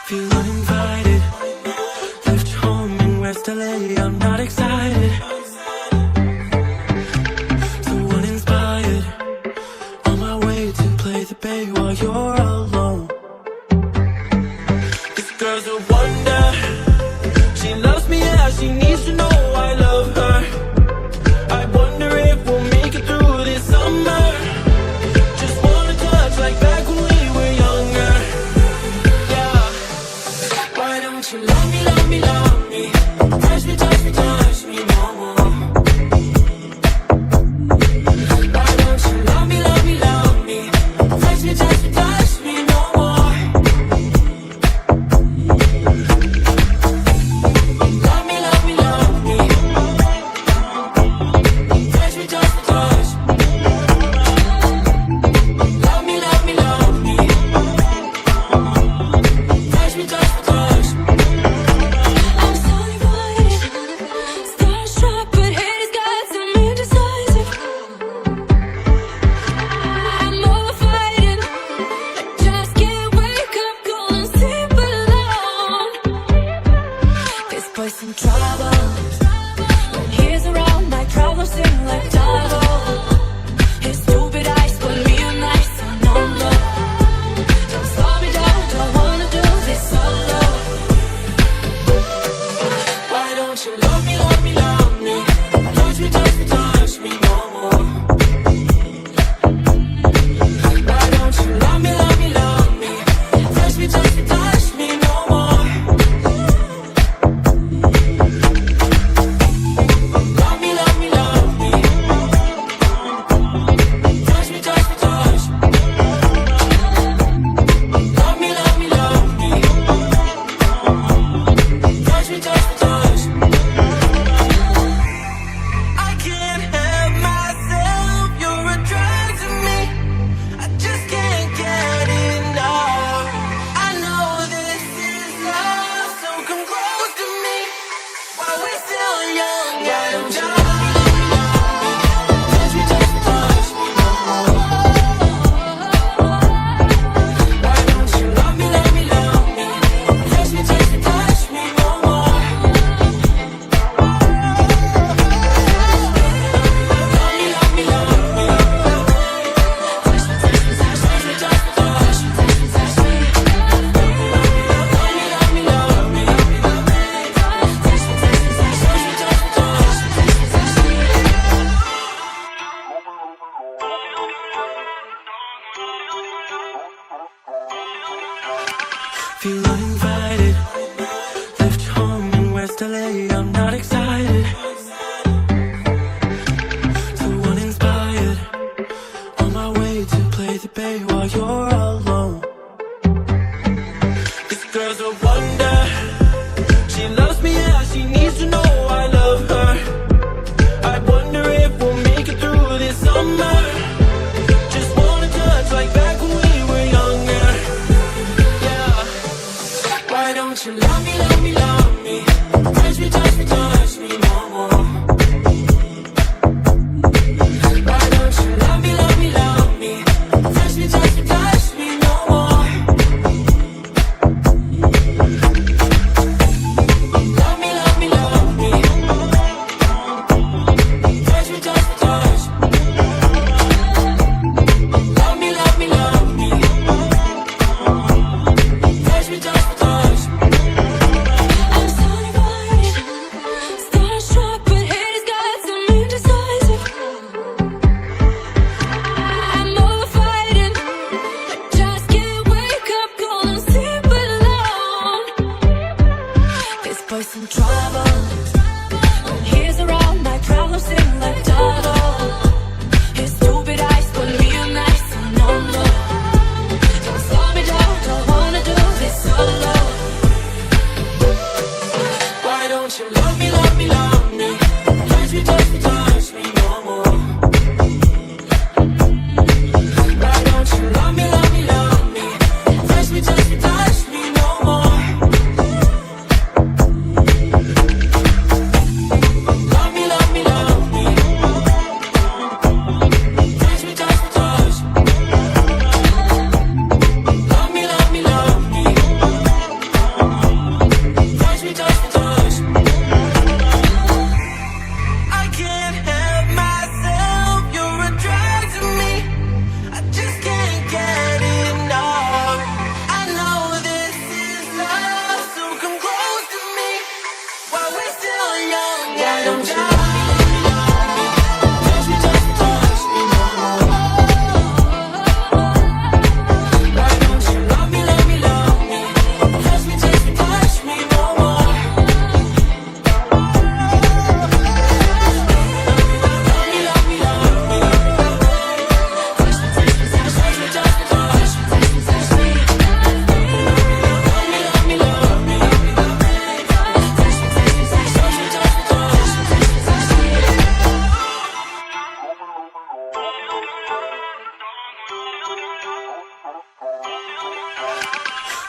Feel uninvited. Left home in West LA, I'm not excited. So uninspired. On my way to play the bay while you're alone. This girl's a wonder. She loves me, yeah, she needs to know I love her. I wonder if we'll make it through this summer. Just wanna touch like back when we were younger. Yeah. Why don't you love me, love me, love me? Touch me, touch me, touch me no more. Why don't you love me, love me, love me? Touch me, touch me, touch me no more. Love me, love me, love me. Touch me, touch me, touch me. Love me, love me, love me. Touch me, touch me, touch me. I'm so divided, starstruck, but haters got some indecisive. I'm overfighting, I just can't wake up, going sleep alone. This boy's in trouble. When he's around, my problems seem like double. His stupid eyes put me on ice and number. Don't slow me down, don't wanna do this solo. Why don't you love me, love me, love me? Touch me, touch me, touch me no more. Why don't you love me, love me, love me? Touch me, touch me, touch me no more. Love me, love me, love me. Touch me, touch me, touch me. Love me, love me, love me. Touch me, touch me, touch me. I can't help myself, you're a drug to me. I just can't get enough. I know this is love, so come close to me while we're still young and dumb. Touch me, touch me, touch me no more. Why don't you love me, love me, love me? Touch me, touch me, touch me no more. Love me, love me, love me. Touch me, touch me, touch me, touch me, touch me, touch me, touch me, touch me. Love me, love me, love me. Touch me, touch me, touch me, touch me, touch me, touch me, touch me, touch me. Feel uninvited. Left home in West LA, I'm not excited. So uninspired. On my way to play the bay while you're alone. This girl's a wonder. She loves me, yeah, she needs to know I love her. I wonder if we'll make it through this summer. Just wanna touch like back when we were younger. Yeah. Why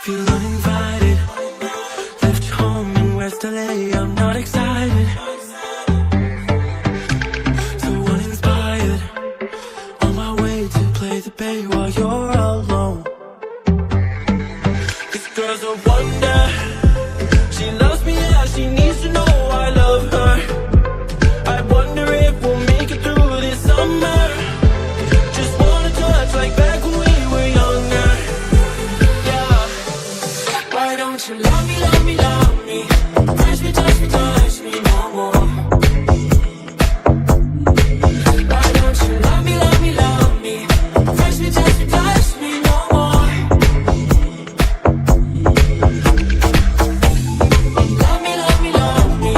Feel uninvited. Left home in West LA, I'm not excited. So uninspired. On my way to play the bay while you're alone. This girl's a wonder. She loves me, yeah, she needs to know I love her. I wonder if we'll make it through this summer. Just wanna touch like back when we were younger. Yeah. Why don't you love me, love me, love me? Touch me, touch me, touch me no more. Why don't you love me, love me, love me? Touch me, touch me, touch me no more. Love me, love me, love me.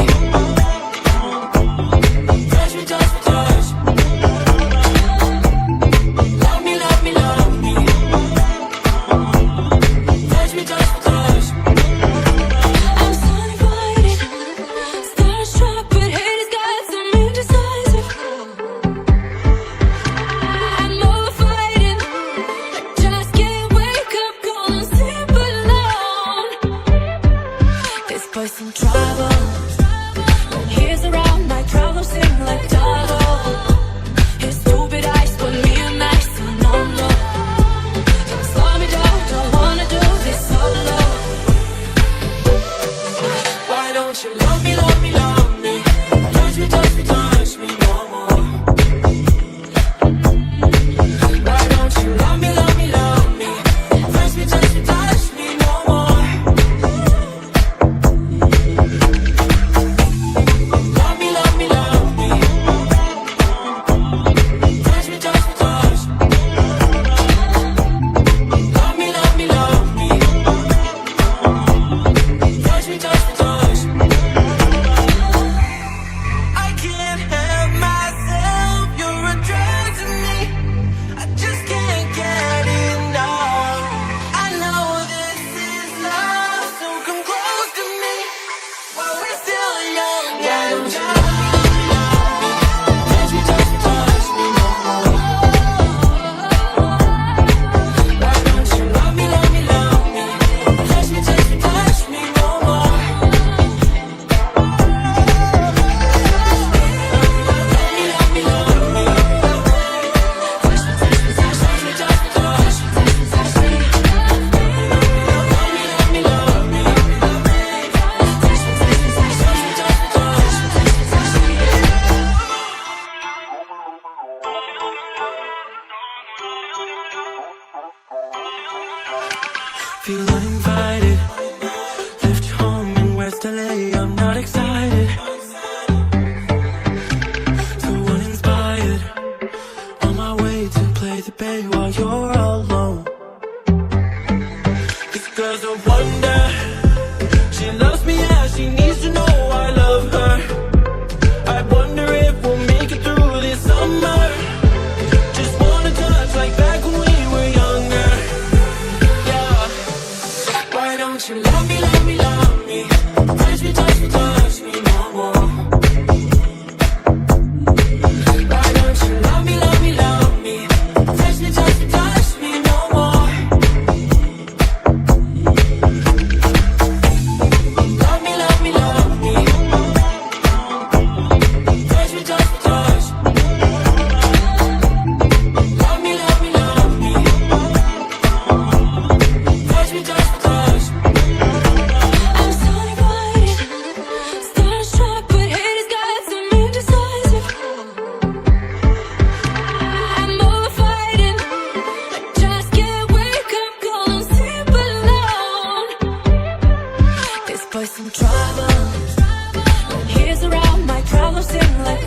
Touch me, touch me, touch me. Love me, love me, love me. Touch me, touch me, touch me. I'm so uninvited, starstruck, but haters got some indecisive. I know we're fighting, I just can't wake up, gonna sleep alone. This boy's some trouble. When he's around, my problems seem like double. His stupid eyes put me on ice, so no, no. Don't slow me down, don't wanna do this solo. Why don't you love me, love me, love me? Touch me, touch me, touch me no more. Why don't you love me, love me, love me? Touch me, touch me, touch me no more. Love me, love me, love me. Touch me, touch me, touch me. Love me, love me, love me. Touch me, touch me, touch me. I can't help myself, you're a drug to me. I just can't get enough. I know this is love, so come close to me while we're still young. Why don't you love me, love me? Touch me, touch me, touch me no more. Why don't you love me, love me, love me? Touch me, touch me, touch me no more. Love me, love me, love me. Touch me, touch me, touch me, touch me, touch me, touch me, touch me. Love me, love me, love me. Touch me, touch me, touch me, touch me, touch me, touch me, touch me. Feel uninvited. Left home in West LA, I'm not excited. So uninspired. On my way to play the bay while you're alone. This girl's a wonder. She loves me, yeah, she needs to know I love her. I wonder if we'll make it through this summer. Just wanna touch like back when we were younger. Yeah. Why don't you love me, love me, love me? Touch me, touch me, touch me no more. Why don't you love me, love me, love me? Touch me, touch me, touch me no more. Love me, love me, love me. Touch me, touch me, touch me. Love me, love me, love me. Touch me, touch me, touch me. I'm so uninvited, starstruck, but haters got some indecisive. I know we're fighting, I just can't wake up, gonna sleep alone. This boy's some trouble. When he's around, my problems seem like